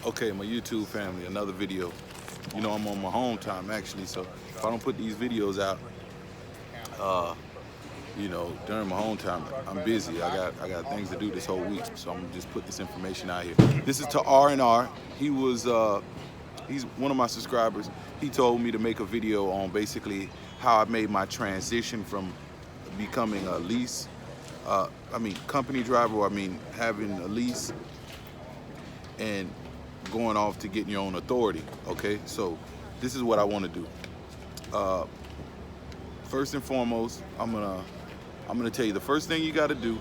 Okay, my YouTube family, another video. You know, I'm on my home time actually, so if I don't put these videos out, uh, you know, during my home time, I'm busy. I got things to do this whole week, so I'm gonna just put this information out here. This is to R&R. He's one of my subscribers. He told me to make a video on basically how I made my transition from becoming a lease, company driver, or having a lease and going off to getting your own authority. Okay, so this is what I want to do. First and foremost, I'm gonna tell you the first thing you got to do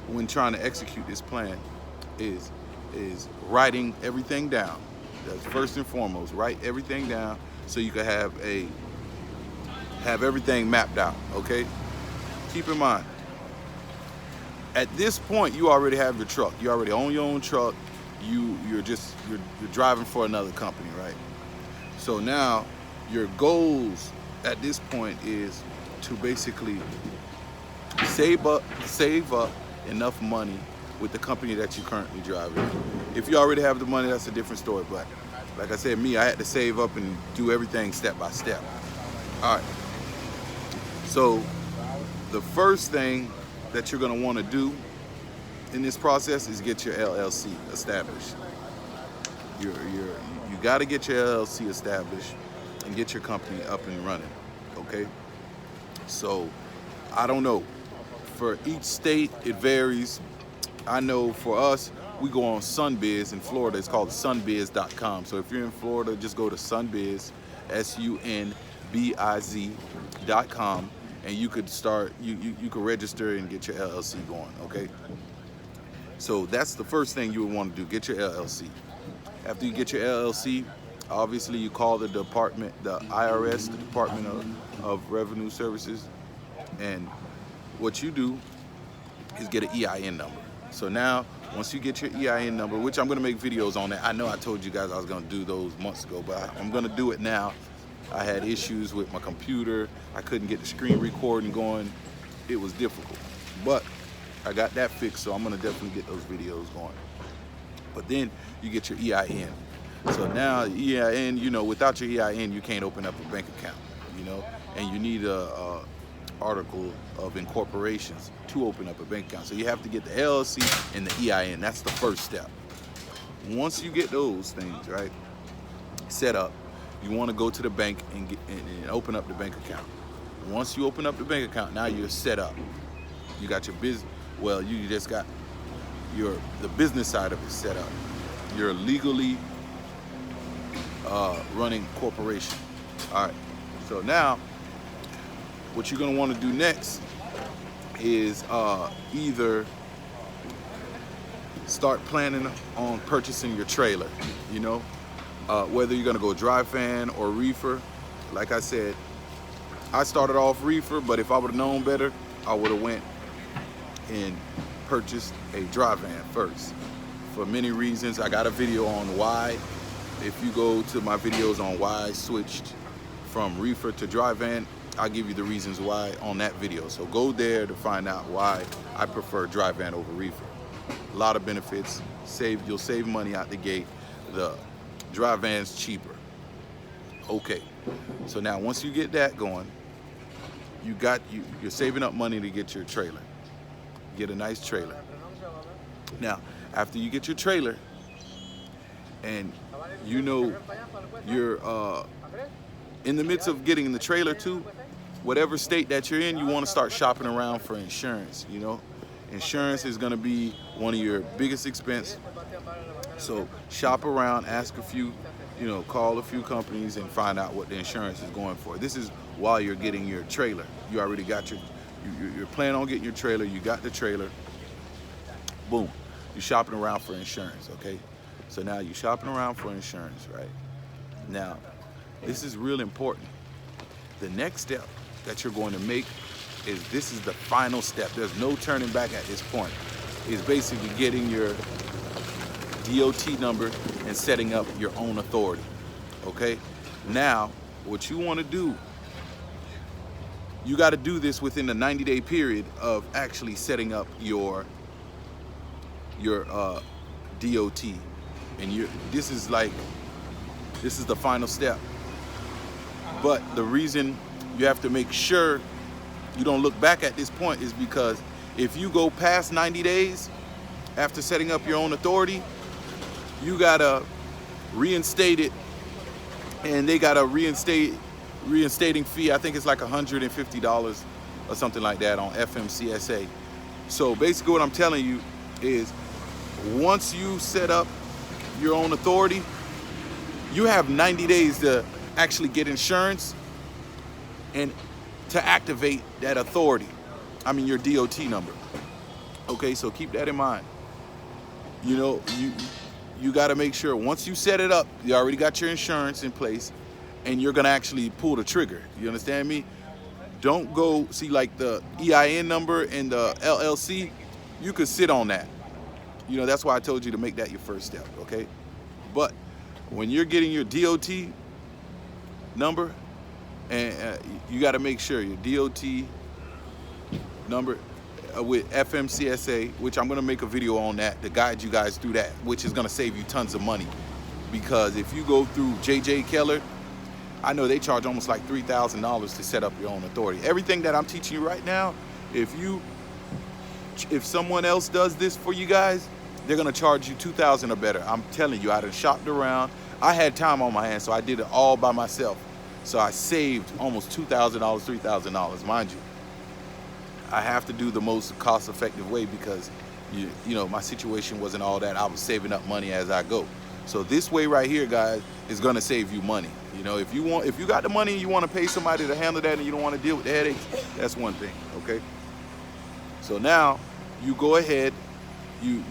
when trying to execute this plan is writing everything down. That's first and foremost. Write everything down so you can have everything mapped out. Okay. Keep in mind, at this point, you already have your truck. You already own your own truck. You're driving for another company, right? So now your goals at this point is to basically save up enough money with the company that you currently drive in. If you already have the money, that's a different story. But like I said, I had to save up and do everything step by step. All right. So the first thing that you're gonna want to do in this process is get your LLC established. You got to get your LLC established and get your company up and running. Okay. So I don't know. For each state, it varies. I know for us, we go on Sunbiz in Florida. It's called sunbiz.com. So if you're in Florida, just go to Sunbiz, sunbiz.com, and you could start, you could register and get your LLC going, okay? So that's the first thing you would want to do, get your LLC. After you get your LLC, obviously you call the department, the IRS, the Department of Revenue Services, and what you do is get an EIN number. So now, once you get your EIN number, which I'm gonna make videos on that. I know I told you guys I was gonna do those months ago, but I'm gonna do it now. I had issues with my computer. I couldn't get the screen recording going. It was difficult, but I got that fixed, so I'm gonna definitely get those videos going. But then you get your EIN. So now the EIN, you know, without your EIN, you can't open up a bank account, you know, and you need a article of incorporations to open up a bank account. So you have to get the LLC and the EIN. That's the first step. Once you get those things right set up, you want to go to the bank and open up the bank account. Once you open up the bank account, now you're set up. You got your business. Well, you just got the business side of it set up. You're legally running corporation. All right. So now, what you're gonna want to do next is either start planning on purchasing your trailer. You know, whether you're gonna go dry van or reefer. Like I said, I started off reefer, but if I would have known better, I would have went and purchased a dry van first. For many reasons, I got a video on why. If you go to my videos on why I switched from reefer to dry van, I'll give you the reasons why on that video. So go there to find out why I prefer dry van over reefer. A lot of benefits. You'll save money out the gate. The dry van's cheaper. Okay. So now once you get that going, you're saving up money to get your trailer. Get a nice trailer. Now, after you get your trailer, and you know you're in the midst of getting the trailer too, whatever state that you're in, you want to start shopping around for insurance. You know, insurance is going to be one of your biggest expense. So shop around, ask a few, you know, call a few companies and find out what the insurance is going for. This is while you're getting your trailer. You already got you're planning on getting your trailer. You got the trailer. Boom. You're shopping around for insurance, okay? So now you're shopping around for insurance, right? Now, this is real important. The next step that you're going to make this is the final step. There's no turning back at this point. Is basically getting your DOT number and setting up your own authority, okay? Now, what you want to do, you got to do this within the 90-day period of actually setting up your DOT. and this is the final step. But the reason you have to make sure you don't look back at this point is because if you go past 90 days after setting up your own authority, you gotta reinstate it, and they got a reinstating fee. I think it's like $150 or something like that on FMCSA. So basically what I'm telling you is, once you set up your own authority, you have 90 days to actually get insurance and to activate that authority. I mean, your DOT number. Okay, so keep that in mind. You know, you got to make sure once you set it up, you already got your insurance in place, and you're gonna actually pull the trigger. You understand me? Don't go see, like, the EIN number and the LLC. You could sit on that. You know, that's why I told you to make that your first step. Okay, but when you're getting your DOT number, and you got to make sure your DOT number with FMCSA, which I'm going to make a video on that to guide you guys through that, which is going to save you tons of money. Because if you go through JJ Keller, I know they charge almost like $3,000 to set up your own authority. Everything that I'm teaching you right now, if someone else does this for you guys, they're going to charge you $2,000 or better. I'm telling you, I done shopped around. I had time on my hands, so I did it all by myself. So I saved almost $2,000, $3,000, mind you. I have to do the most cost-effective way because you know, my situation wasn't all that. I was saving up money as I go. So this way right here, guys, is gonna save you money. You know, if you got the money and you want to pay somebody to handle that and you don't want to deal with the headaches, that's one thing. Okay. So now you go ahead, you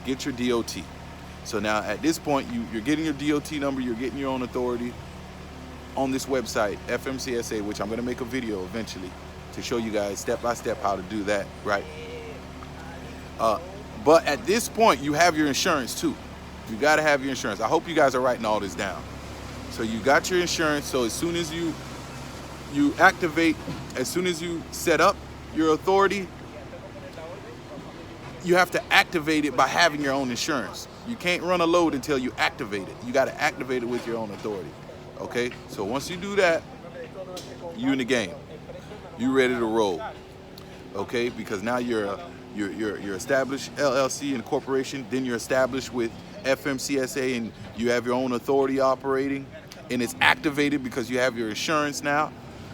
get your DOT. So now at this point, you're getting your DOT number, you're getting your own authority on this website, FMCSA, which I'm gonna make a video eventually to show you guys step by step how to do that, right? But at this point, you have your insurance too. You gotta have your insurance. I hope you guys are writing all this down. So you got your insurance, so as soon as you activate, as soon as you set up your authority, you have to activate it by having your own insurance. You can't run a load until you activate it. You gotta activate it with your own authority, okay? So once you do that, you in the game. You ready to roll, okay? Because now you're established LLC and corporation, then you're established with FMCSA and you have your own authority operating, and it's activated because you have your insurance now.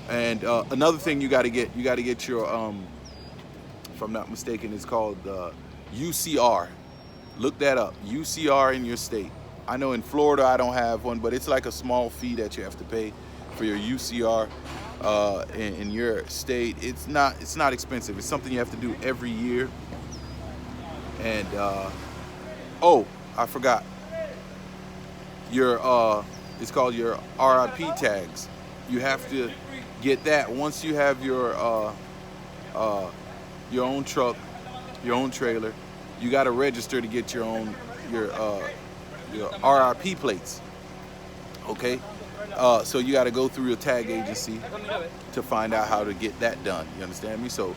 And another thing you got to get your, if I'm not mistaken, it's called UCR. Look that up, UCR in your state. I know in Florida I don't have one, but it's like a small fee that you have to pay for your UCR in your state. It's not expensive. It's something you have to do every year. And oh, I forgot. It's called your RIP tags. You have to get that once you have your own truck, your own trailer. You got to register to get your RIP plates. Okay, so you got to go through your tag agency to find out how to get that done. You understand me? So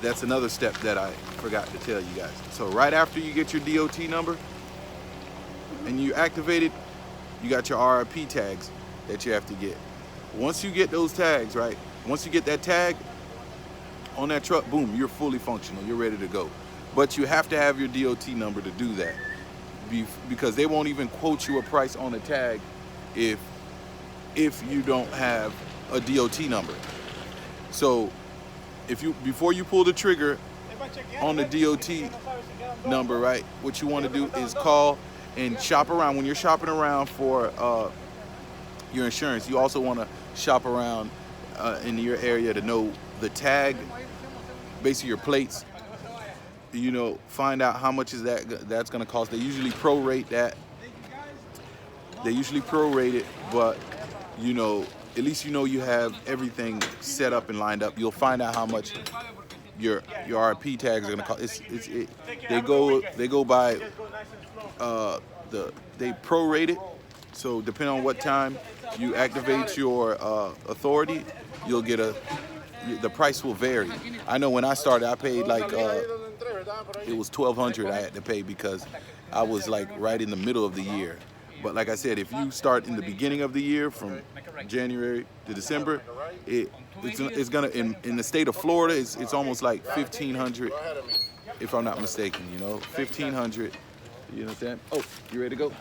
that's another step that I forgot to tell you guys. So right after you get your DOT number and you activate it, you got your RIP tags that you have to get. Once you get those tags, right? Once you get that tag on that truck, boom, you're fully functional. You're ready to go. But you have to have your DOT number to do that, because they won't even quote you a price on the tag if you don't have a DOT number. So before you pull the trigger on the DOT number, right, what you want to do is call and shop around. When you're shopping around for your insurance, you also want to shop around in your area to know the tag, basically your plates. You know, find out how much is that's going to cost. They usually prorate that. They usually prorate it, but you know, at least you know you have everything set up and lined up. You'll find out how much your RP tags are going to cost. They go by they prorate it. So depending on what time you activate your authority, you'll get the price will vary. I know when I started, I paid like it was $1,200 I had to pay because I was like right in the middle of the year. But like I said, if you start in the beginning of the year from January to December, it's gonna in the state of Florida, it's almost like 1,500, if I'm not mistaken. You know, 1,500. You understand? Oh, you ready to go?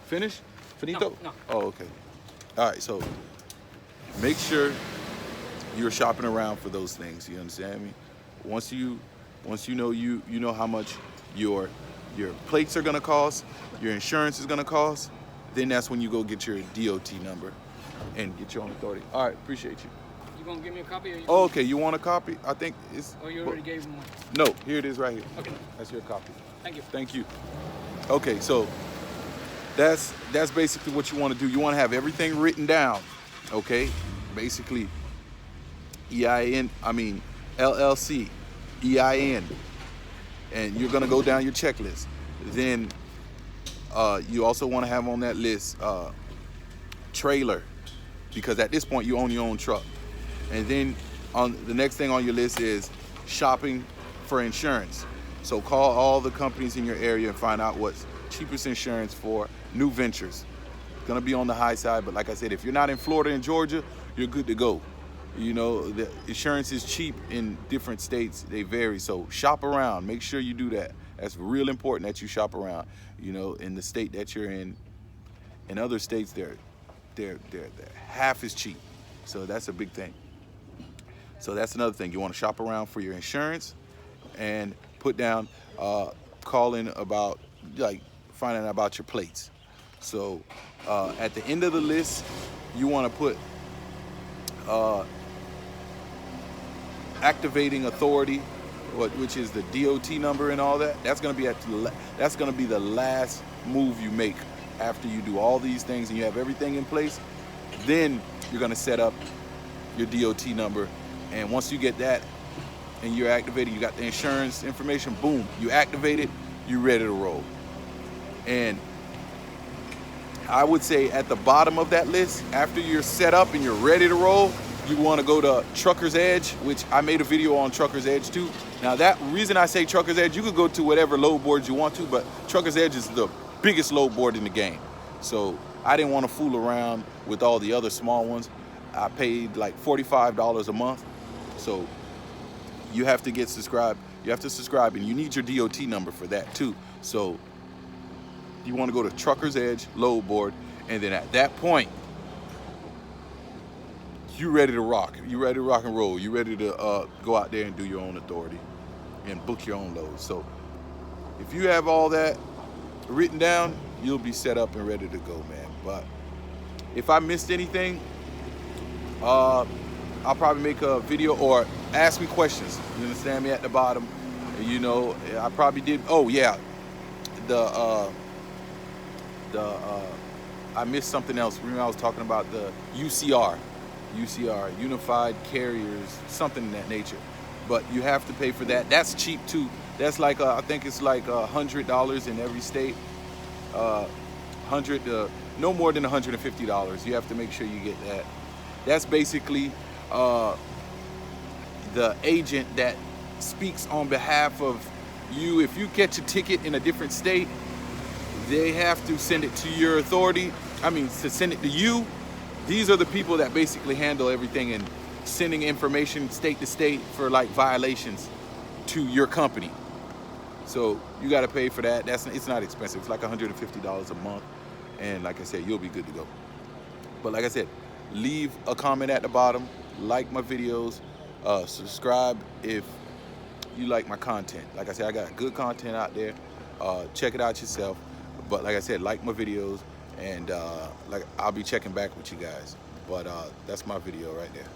Finish? Finito? No. Oh, okay. All right. So make sure you're shopping around for those things. You understand me? Once you know how much your plates are gonna cost, your insurance is gonna cost, then that's when you go get your DOT number and get your own authority. All right, appreciate you. You gonna give me a copy? Or you Oh, okay, you want a copy? I think it's. Oh, you already gave him one. No, here it is right here. Okay. That's your copy. Thank you. Thank you. Okay, so that's basically what you want to do. You want to have everything written down. Okay, basically LLC, EIN, and you're gonna go down your checklist. Then you also want to have on that list trailer, because at this point you own your own truck. And then on the next thing on your list is shopping for insurance. So call all the companies in your area and find out what's cheapest insurance for new ventures. It's gonna be on the high side, but like I said, if you're not in Florida and Georgia, you're good to go. You know, the insurance is cheap in different states. They vary. So shop around. Make sure you do that. That's real important that you shop around. You know, in the state that you're in other states, they're half as cheap. So that's a big thing. So that's another thing. You want to shop around for your insurance and put down, calling about, like, finding out about your plates. So at the end of the list, you want to put activating authority, which is the DOT number and all that. That's going to be the last move you make after you do all these things and you have everything in place. Then you're going to set up your DOT number, and once you get that and you're activated, you got the insurance information, boom, you activate it, you're ready to roll. And I would say at the bottom of that list, after you're set up and you're ready to roll, you want to go to Trucker's Edge, which I made a video on Trucker's Edge too. Now, that reason I say Trucker's Edge, you could go to whatever load boards you want to, but Trucker's Edge is the biggest load board in the game. So I didn't want to fool around with all the other small ones. I paid like $45 a month. So you have to get subscribed. You have to subscribe, and you need your DOT number for that too. So you want to go to Trucker's Edge load board, and then at that point, you ready to rock. You ready to rock and roll. You ready to go out there and do your own authority and book your own loads. So if you have all that written down, you'll be set up and ready to go, man. But if I missed anything, I'll probably make a video or ask me questions. You understand me at the bottom? You know, I probably did. Oh yeah, I missed something else. Remember I was talking about the UCR, Unified Carriers, something in that nature. But you have to pay for that. That's cheap too. That's like I think it's like $100 in every state. No more than $150. You have to make sure you get that. That's basically the agent that speaks on behalf of you. If you catch a ticket in a different state, they have to send it to your authority. To send it to you. These are the people that basically handle everything and sending information state to state for like violations to your company. So you got to pay for that. It's not expensive. It's like $150 a month, and like I said, you'll be good to go. But like I said, leave a comment at the bottom, like my videos, subscribe if you like my content. Like I said, I got good content out there. Check it out yourself. But like I said, like my videos, and like I'll be checking back with you guys. But that's my video right there.